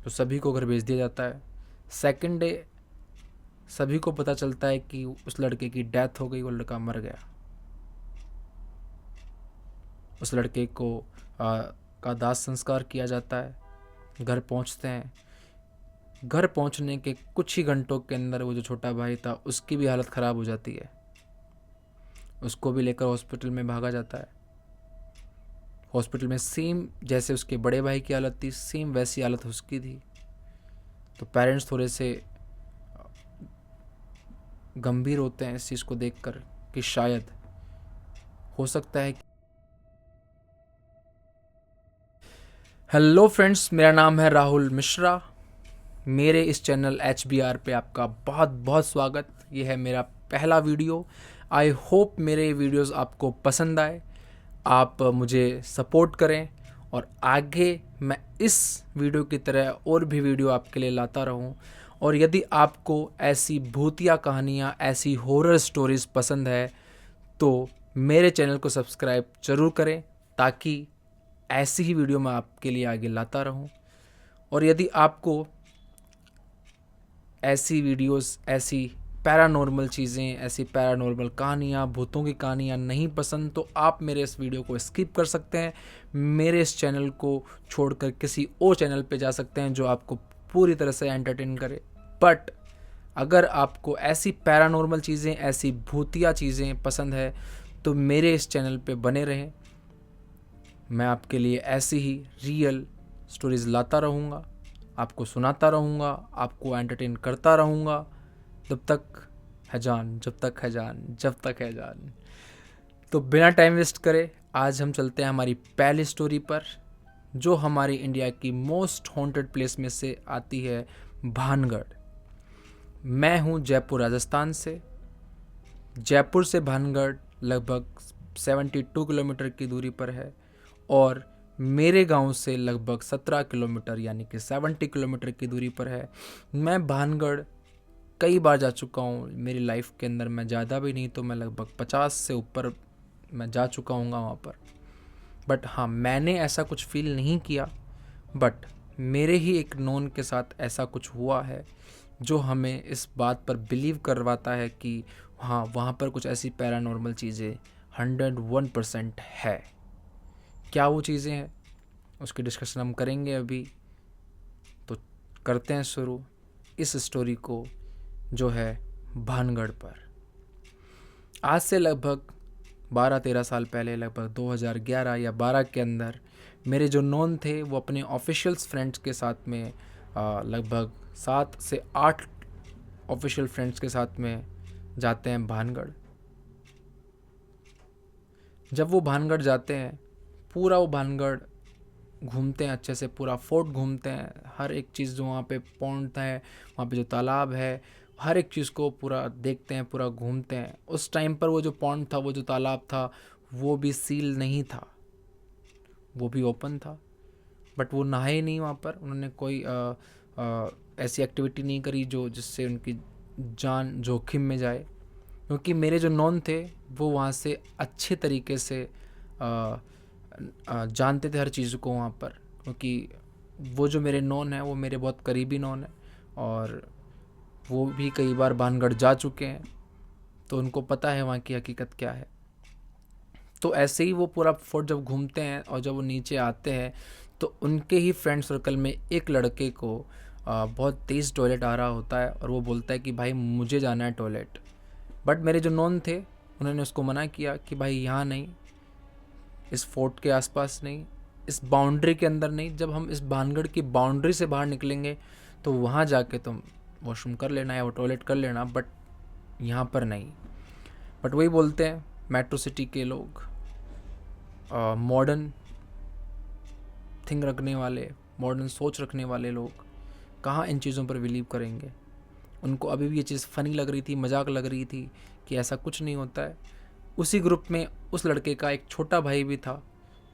तो सभी को घर भेज दिया जाता है। सेकंड डे सभी को पता चलता है कि उस लड़के की डेथ हो गई, वो लड़का मर गया। उस लड़के को का दाह संस्कार किया जाता है। घर पहुंचते हैं। घर पहुंचने के कुछ ही घंटों के अंदर वो जो छोटा भाई था उसकी भी हालत ख़राब हो जाती है। उसको भी लेकर हॉस्पिटल में भागा जाता है। हॉस्पिटल में सेम जैसे उसके बड़े भाई की हालत थी, सेम वैसी हालत उसकी थी। तो पेरेंट्स थोड़े से गंभीर होते हैं इस चीज़ को देखकर कि शायद हो सकता है। हेलो फ्रेंड्स, मेरा नाम है राहुल मिश्रा। मेरे इस चैनल HBR पे आपका बहुत बहुत स्वागत। ये है मेरा पहला वीडियो। आई होप मेरे वीडियोस आपको पसंद आए, आप मुझे सपोर्ट करें और आगे मैं इस वीडियो की तरह और भी वीडियो आपके लिए लाता रहूं। और यदि आपको ऐसी भूतिया कहानियाँ, ऐसी हॉरर स्टोरीज़ पसंद है तो मेरे चैनल को सब्सक्राइब ज़रूर करें, ताकि ऐसी ही वीडियो मैं आपके लिए आगे लाता रहूं। और यदि आपको ऐसी वीडियोस, ऐसी पैरानॉर्मल चीज़ें, ऐसी पैरानॉर्मल कहानियाँ, भूतों की कहानियाँ नहीं पसंद तो आप मेरे इस वीडियो को स्किप कर सकते हैं। मेरे इस चैनल को छोड़कर किसी और चैनल पे जा सकते हैं जो आपको पूरी तरह से एंटरटेन करे। बट अगर आपको ऐसी पैरानॉर्मल चीज़ें, ऐसी भूतिया चीज़ें पसंद है तो मेरे इस चैनल पे बने रहें। मैं आपके लिए ऐसी ही रियल स्टोरीज़ लाता रहूँगा, आपको सुनाता रहूँगा, आपको एंटरटेन करता रहूँगा। जब तक है जान, जब तक है जान, जब तक है जान। तो बिना टाइम वेस्ट करे आज हम चलते हैं हमारी पहली स्टोरी पर, जो हमारी इंडिया की मोस्ट हॉन्टेड प्लेस में से आती है, भानगढ़। मैं हूँ जयपुर, राजस्थान से। जयपुर से भानगढ़ लगभग 72 किलोमीटर की दूरी पर है और मेरे गांव से लगभग 17 किलोमीटर यानी कि 70 किलोमीटर की दूरी पर है। मैं भानगढ़ कई बार जा चुका हूँ मेरी लाइफ के अंदर। मैं ज़्यादा भी नहीं तो मैं लगभग 50 से ऊपर मैं जा चुका हूँ वहाँ पर। बट हाँ, मैंने ऐसा कुछ फील नहीं किया, बट मेरे ही एक नोन के साथ ऐसा कुछ हुआ है जो हमें इस बात पर बिलीव करवाता है कि हाँ, वहाँ पर कुछ ऐसी पैरानॉर्मल चीज़ें 101% है। क्या वो चीज़ें हैं उसकी डिस्कशन हम करेंगे अभी। तो करते हैं शुरू इस स्टोरी को, जो है भानगढ़ पर। आज से लगभग 12-13 साल पहले, लगभग 2011 या 12 के अंदर, मेरे जो नॉन थे वो अपने ऑफिशियल्स फ्रेंड्स के साथ में लगभग 7 से 8 ऑफिशियल फ्रेंड्स के साथ में जाते हैं भानगढ़। जब वो भानगढ़ जाते हैं, पूरा वो भानगढ़ घूमते हैं अच्छे से, पूरा फोर्ट घूमते हैं। हर एक चीज़ जो वहाँ पे पॉन्ड है, वहाँ पे जो तालाब है, हर एक चीज़ को पूरा देखते हैं, पूरा घूमते हैं। उस टाइम पर वो जो पॉन्ड था, वो जो तालाब था, वो भी सील नहीं था, वो भी ओपन था। बट वो नहाए नहीं वहाँ पर। उन्होंने कोई ऐसी एक्टिविटी नहीं करी जो जिससे उनकी जान जोखिम में जाए, क्योंकि मेरे जो नॉन थे वो वहाँ से अच्छे तरीके से जानते थे हर चीज़ को वहाँ पर। क्योंकि वो जो मेरे नॉन हैं वो मेरे बहुत करीबी नॉन हैं और वो भी कई बार भानगढ़ जा चुके हैं, तो उनको पता है वहाँ की हकीकत क्या है। तो ऐसे ही वो पूरा फोर्ट जब घूमते हैं और जब वो नीचे आते हैं तो उनके ही फ्रेंड सर्कल में एक लड़के को बहुत तेज़ टॉयलेट आ रहा होता है और वो बोलता है कि भाई मुझे जाना है टॉयलेट। बट मेरे जो नॉन थे उन्होंने उसको मना किया कि भाई यहाँ नहीं, इस फोर्ट के आसपास नहीं, इस बाउंड्री के अंदर नहीं। जब हम इस भानगढ़ की बाउंड्री से बाहर निकलेंगे तो वहाँ जाके तुम वॉशरूम कर लेना या वो टॉयलेट कर लेना, बट यहाँ पर नहीं। बट वही बोलते हैं मेट्रो सिटी के लोग, मॉडर्न थिंग रखने वाले, मॉडर्न सोच रखने वाले लोग कहाँ इन चीज़ों पर बिलीव करेंगे। उनको अभी भी ये चीज़ फ़नी लग रही थी, मजाक लग रही थी कि ऐसा कुछ नहीं होता है। उसी ग्रुप में उस लड़के का एक छोटा भाई भी था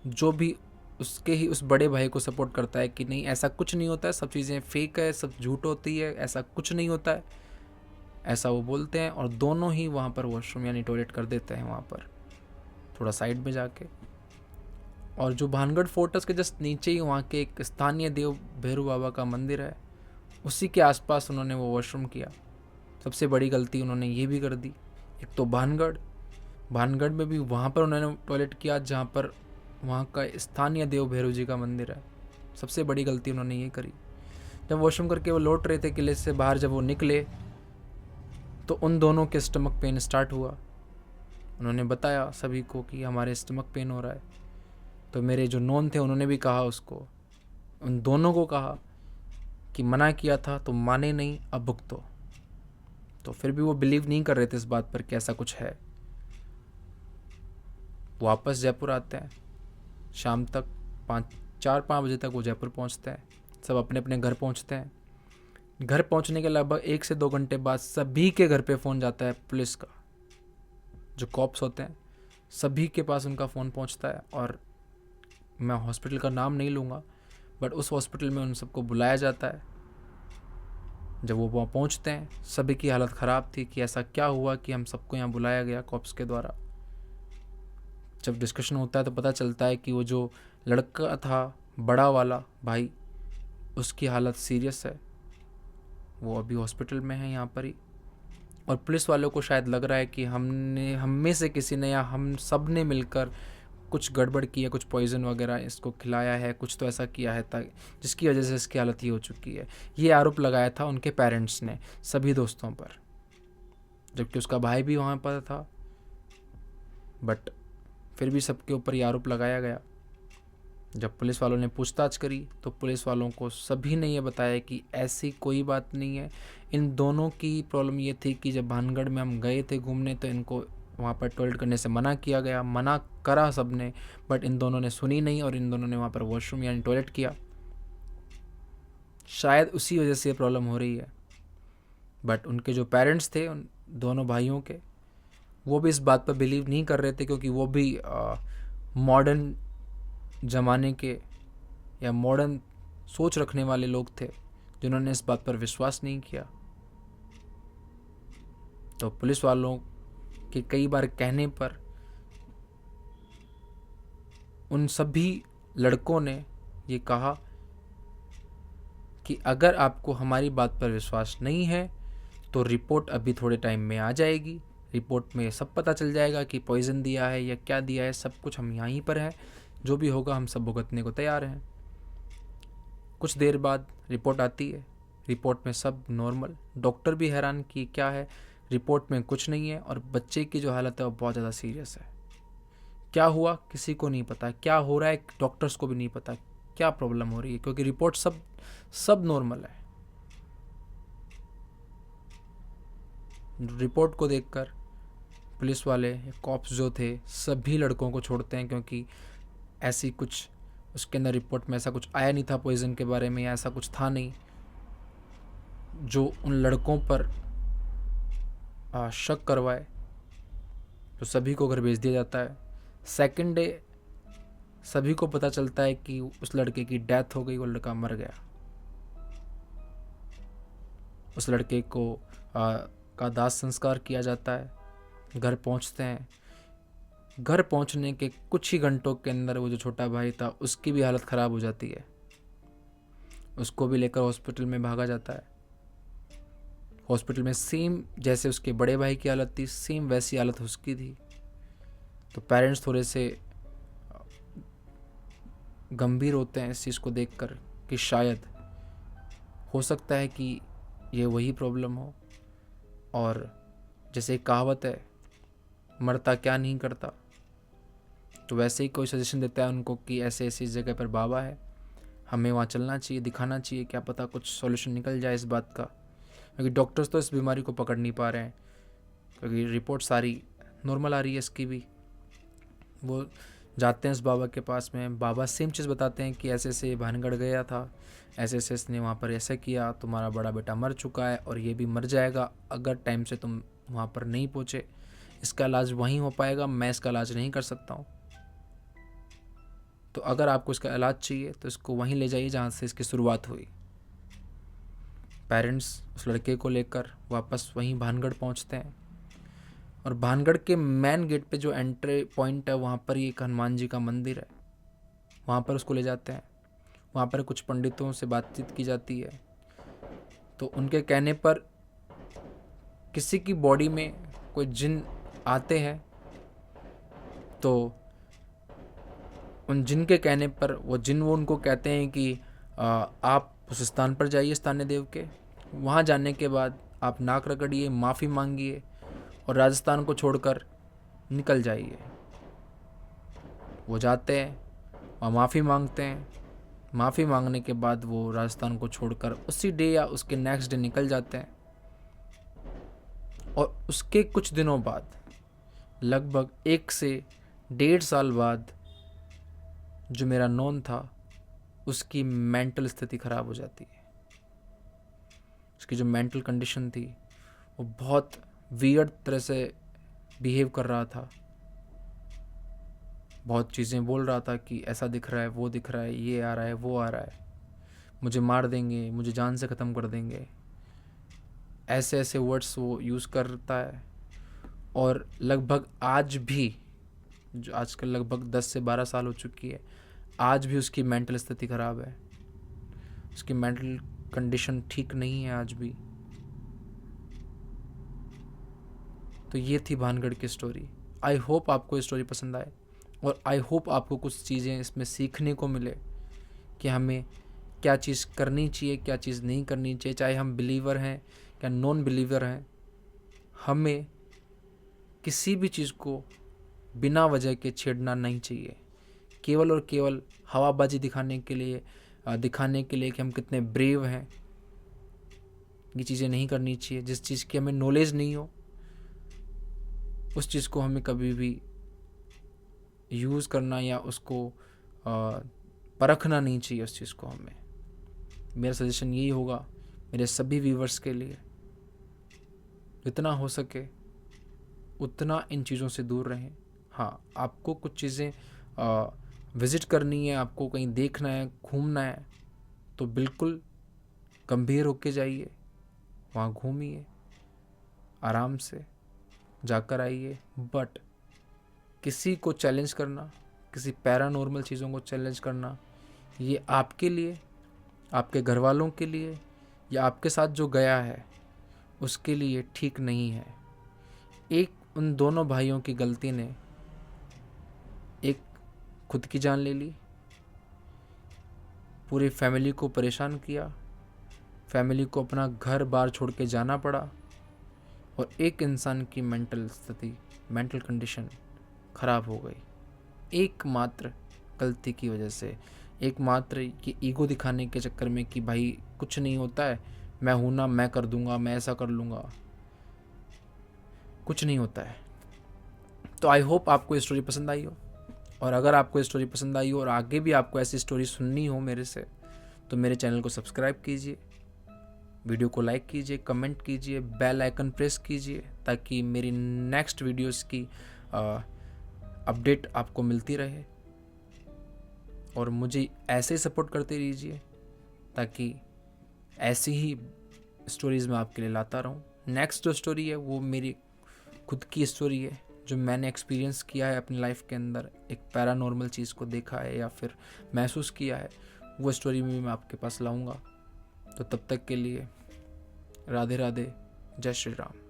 जो भी उसके ही उस बड़े भाई को सपोर्ट करता है कि नहीं ऐसा कुछ नहीं होता है, सब चीज़ें फेक है, सब झूठ होती है, ऐसा कुछ नहीं होता है, ऐसा वो बोलते हैं। और दोनों ही वहाँ पर वॉशरूम यानी टॉयलेट कर देते हैं वहाँ पर थोड़ा साइड में जाके। और जो भानगढ़ फोर्ट्स के जस्ट नीचे ही वहाँ के एक स्थानीय देव भैरू बाबा का मंदिर है, उसी के आसपास उन्होंने वो वॉशरूम किया। सबसे बड़ी गलती उन्होंने ये भी कर दी। एक तो भानगढ़ में भी वहाँ पर उन्होंने टॉयलेट किया जहाँ पर वहाँ का स्थानीय देव भैरू जी का मंदिर है। सबसे बड़ी गलती उन्होंने ये करी। जब वॉशरूम करके वो लौट रहे थे किले से बाहर, जब वो निकले तो उन दोनों के स्टमक पेन स्टार्ट हुआ। उन्होंने बताया सभी को कि हमारे स्टमक पेन हो रहा है। तो मेरे जो नॉन थे उन्होंने भी कहा उसको, उन दोनों को कहा कि मना किया था तो माने नहीं, अब भुगतो। तो फिर भी वो बिलीव नहीं कर रहे थे इस बात पर कि ऐसा कुछ है। वापस जयपुर आते हैं, शाम तक 4-5 बजे तक वो जयपुर पहुंचते हैं। सब अपने अपने घर पहुंचते हैं। घर पहुंचने के लगभग 1 से 2 घंटे बाद सभी के घर पे फ़ोन जाता है पुलिस का। जो कॉप्स होते हैं सभी के पास उनका फ़ोन पहुंचता है। और मैं हॉस्पिटल का नाम नहीं लूँगा, बट उस हॉस्पिटल में उन सबको बुलाया जाता है। जब वो वहाँ पहुँचते हैं, सभी की हालत ख़राब थी कि ऐसा क्या हुआ कि हम सबको यहाँ बुलाया गया कॉप्स के द्वारा। जब डिस्कशन होता है तो पता चलता है कि वो जो लड़का था बड़ा वाला भाई, उसकी हालत सीरियस है, वो अभी हॉस्पिटल में है यहाँ पर ही। और पुलिस वालों को शायद लग रहा है कि हम में से किसी ने या हम सब ने मिलकर कुछ गड़बड़ की है, कुछ पॉइजन वगैरह इसको खिलाया है, कुछ तो ऐसा किया है ताकि जिसकी वजह से इसकी हालत ये हो चुकी है। ये आरोप लगाया था उनके पेरेंट्स ने सभी दोस्तों पर, जबकि उसका भाई भी वहाँ पर था। बट फिर भी सबके ऊपर ये आरोप लगाया गया। जब पुलिस वालों ने पूछताछ करी तो पुलिस वालों को सभी ने ये बताया कि ऐसी कोई बात नहीं है। इन दोनों की प्रॉब्लम ये थी कि जब भानगढ़ में हम गए थे घूमने तो इनको वहाँ पर टॉयलेट करने से मना किया गया, मना करा सबने, बट इन दोनों ने सुनी नहीं और इन दोनों ने वहाँ पर वॉशरूम यानी टॉयलेट किया। शायद उसी वजह से ये प्रॉब्लम हो रही है। बट उनके जो पेरेंट्स थे उन दोनों भाइयों के, वो भी इस बात पर बिलीव नहीं कर रहे थे, क्योंकि वो भी मॉडर्न ज़माने के या मॉडर्न सोच रखने वाले लोग थे जिन्होंने इस बात पर विश्वास नहीं किया। तो पुलिस वालों के कई बार कहने पर उन सभी लड़कों ने ये कहा कि अगर आपको हमारी बात पर विश्वास नहीं है तो रिपोर्ट अभी थोड़े टाइम में आ जाएगी। रिपोर्ट में सब पता चल जाएगा कि पॉइज़न दिया है या क्या दिया है, सब कुछ हम यहीं पर हैं। जो भी होगा हम सब भुगतने को तैयार हैं। कुछ देर बाद रिपोर्ट आती है। रिपोर्ट में सब नॉर्मल। डॉक्टर भी हैरान कि क्या है, रिपोर्ट में कुछ नहीं है और बच्चे की जो हालत है वो बहुत ज़्यादा सीरियस है। क्या हुआ किसी को नहीं पता, क्या हो रहा है डॉक्टर्स को भी नहीं पता, क्या प्रॉब्लम हो रही है, क्योंकि रिपोर्ट सब नॉर्मल है। रिपोर्ट को देखकर पुलिस वाले कॉप्स जो थे सभी लड़कों को छोड़ते हैं, क्योंकि ऐसी कुछ उसके अंदर रिपोर्ट में ऐसा कुछ आया नहीं था पॉइज़न के बारे में, या ऐसा कुछ था नहीं जो उन लड़कों पर शक करवाए। तो सभी को घर भेज दिया जाता है। सेकंड डे सभी को पता चलता है कि उस लड़के की डेथ हो गई, वो लड़का मर गया। उस लड़के को का दाह संस्कार किया जाता है। घर पहुंचते हैं। घर पहुंचने के कुछ ही घंटों के अंदर वो जो छोटा भाई था उसकी भी हालत ख़राब हो जाती है। उसको भी लेकर हॉस्पिटल में भागा जाता है। हॉस्पिटल में सेम जैसे उसके बड़े भाई की हालत थी, सेम वैसी हालत उसकी थी। तो पेरेंट्स थोड़े से गंभीर होते हैं इस चीज़ को देखकर कि शायद हो सकता है कि ये वही प्रॉब्लम हो। और जैसे एक कहावत है, मरता क्या नहीं करता, तो वैसे ही कोई सजेशन देता है उनको कि ऐसे ऐसी जगह पर बाबा है, हमें वहाँ चलना चाहिए, दिखाना चाहिए, क्या पता कुछ सॉल्यूशन निकल जाए इस बात का। क्योंकि डॉक्टर्स तो इस बीमारी को पकड़ नहीं पा रहे हैं, क्योंकि रिपोर्ट सारी नॉर्मल आ रही है इसकी भी। वो जाते हैं इस बाबा के पास में, बाबा सेम चीज़ बताते हैं कि ऐसे ऐसे भानगढ़ गया था, ऐसे ऐसे इसने वहाँ पर ऐसा किया, तुम्हारा बड़ा बेटा मर चुका है और ये भी मर जाएगा अगर टाइम से तुम वहाँ पर नहीं पहुँचे। इसका इलाज वहीं हो पाएगा, मैं इसका इलाज नहीं कर सकता हूँ। तो अगर आपको इसका इलाज चाहिए तो इसको वहीं ले जाइए जहाँ से इसकी शुरुआत हुई। पेरेंट्स उस लड़के को लेकर वापस वहीं भानगढ़ पहुँचते हैं। और भानगढ़ के मेन गेट पे जो एंट्री पॉइंट है वहाँ पर ही एक हनुमान जी का मंदिर है। वहाँ पर उसको ले जाते हैं। वहाँ पर कुछ पंडितों से बातचीत की जाती है, तो उनके कहने पर किसी की बॉडी में कोई जिन आते हैं, तो उन जिन के कहने पर वो उनको कहते हैं कि आप उस स्थान पर जाइए, स्थानीय देव के। वहाँ जाने के बाद आप नाक रगड़िए, माफ़ी मांगिए और राजस्थान को छोड़कर निकल जाइए। वो जाते हैं और माफ़ी मांगते हैं। माफ़ी मांगने के बाद वो राजस्थान को छोड़कर उसी डे या उसके नेक्स्ट डे निकल जाते हैं। और उसके कुछ दिनों बाद, लगभग 1 से 1.5 साल बाद, जो मेरा नॉन था उसकी मेंटल स्थिति ख़राब हो जाती है। उसकी जो मेंटल कंडीशन थी वो बहुत वियर्ड तरह से बिहेव कर रहा था। बहुत चीज़ें बोल रहा था कि ऐसा दिख रहा है, वो दिख रहा है, ये आ रहा है, वो आ रहा है, मुझे मार देंगे, मुझे जान से ख़त्म कर देंगे। ऐसे ऐसे वर्ड्स वो यूज़ करता है। और लगभग आज भी, जो आजकल लगभग 10 से 12 साल हो चुकी है, आज भी उसकी मेंटल स्थिति ख़राब है। उसकी मेंटल कंडीशन ठीक नहीं है आज भी। तो ये थी भानगढ़ की स्टोरी। आई होप आपको ये स्टोरी पसंद आए और आई होप आपको कुछ चीज़ें इसमें सीखने को मिले कि हमें क्या चीज़ करनी चाहिए, क्या चीज़ नहीं करनी चाहिए। चाहे हम बिलीवर हैं या नॉन बिलीवर हैं, हमें किसी भी चीज़ को बिना वजह के छेड़ना नहीं चाहिए, केवल और केवल हवाबाजी दिखाने के लिए कि हम कितने ब्रेव हैं। ये चीज़ें नहीं करनी चाहिए। जिस चीज़ की हमें नॉलेज नहीं हो, उस चीज़ को हमें कभी भी यूज़ करना या उसको परखना नहीं चाहिए उस चीज़ को हमें। मेरा सजेशन यही होगा मेरे सभी व्यूवर्स के लिए, जितना हो सके उतना इन चीज़ों से दूर रहें। हाँ, आपको कुछ चीज़ें विज़िट करनी है, आपको कहीं देखना है, घूमना है, तो बिल्कुल गंभीर होके जाइए, वहाँ घूमिए, आराम से जाकर आइए। बट किसी को चैलेंज करना, किसी पैरानॉर्मल चीज़ों को चैलेंज करना, ये आपके लिए, आपके घर वालों के लिए या आपके साथ जो गया है उसके लिए ठीक नहीं है। एक उन दोनों भाइयों की गलती ने एक खुद की जान ले ली, पूरी फैमिली को परेशान किया, फैमिली को अपना घर बार छोड़ के जाना पड़ा और एक इंसान की मेंटल स्थिति, मेंटल कंडीशन ख़राब हो गई एकमात्र गलती की वजह से। एकमात्र कि ईगो दिखाने के चक्कर में कि भाई कुछ नहीं होता है, मैं हूँ ना, मैं कर दूंगा, मैं ऐसा कर लूँगा। कुछ नहीं होता है। तो आई होप आपको ये स्टोरी पसंद आई हो, और अगर आपको ये स्टोरी पसंद आई हो और आगे भी आपको ऐसी स्टोरी सुननी हो मेरे से, तो मेरे चैनल को सब्सक्राइब कीजिए, वीडियो को लाइक कीजिए, कमेंट कीजिए, बेल आइकन प्रेस कीजिए, ताकि मेरी नेक्स्ट वीडियोस की अपडेट आपको मिलती रहे। और मुझे ऐसे ही सपोर्ट करते रहिए, ताकि ऐसी ही स्टोरीज़ मैं आपके लिए लाता रहूं। नेक्स्ट जो स्टोरी है वो मेरी खुद की स्टोरी है, जो मैंने एक्सपीरियंस किया है अपनी लाइफ के अंदर, एक पैरानॉर्मल चीज़ को देखा है या फिर महसूस किया है, वो स्टोरी भी मैं आपके पास लाऊंगा। तो तब तक के लिए राधे राधे, जय श्री राम।